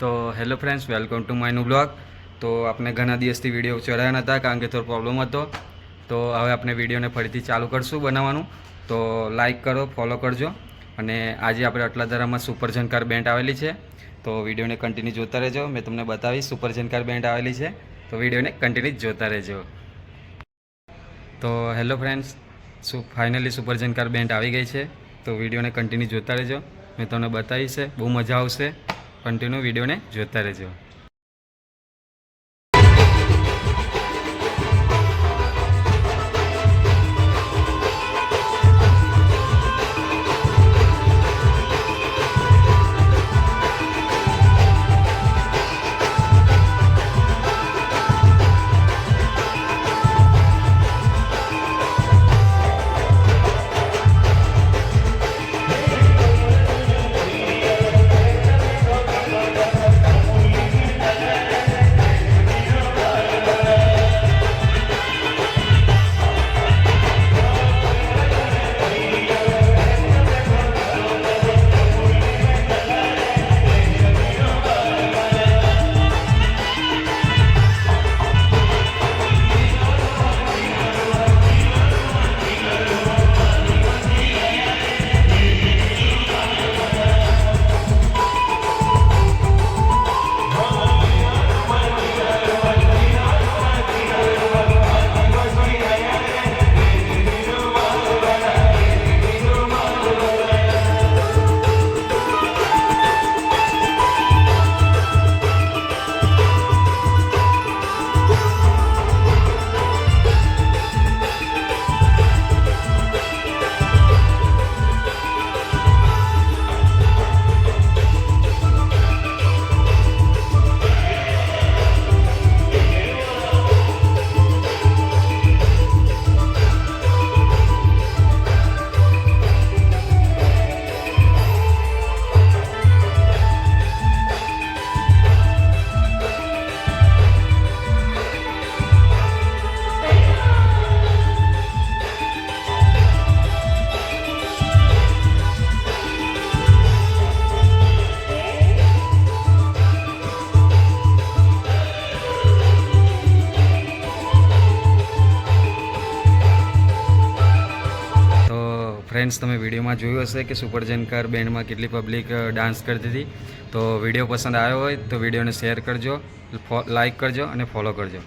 તો hello friends, welcome to my new blog. તો આપણે ઘણા દિવસથી વિડીયો ચડાવ્યા નહોતા કારણ કે થોડો પ્રોબ્લેમ હતો. તો હવે આપણે વિડીયોને ફરીથી ચાલુ કરશું બનાવવાનું. તો લાઈક કરો, ફોલો કરજો. અને આજે આપણે અટલાદરામાં સુપર ઝંકાર બેન્ડ આવેલી છે. તો વિડીયોને કન્ટિન્યુ જોતા રહેજો. મેં તમને બતાવીશ સુપર ઝંકાર બેન્ડ આવેલી છે. તો વિડીયોને કન્ટિન્યુ જોતા રહેજો. તો hello friends, finally super Jhankar band આવી ગઈ છે. તો વિડીયોને કન્ટિન્યુ જોતા રહેજો. મેં તમને બતાવીશ, બહુ મજા આવશે. કન્ટિન્યુ વિડીયોને જોતા રહેજો. ફ્રેન્ડ્સ, તમે વિડીયોમાં જોયું હશે કે સુપર ઝંકાર બેન્ડમાં કેટલી પબ્લિક ડાન્સ કરતી હતી. તો વિડીયો પસંદ આવ્યો હોય તો વિડીયોને શેર કરજો, લાઈક કરજો અને ફોલો કરજો.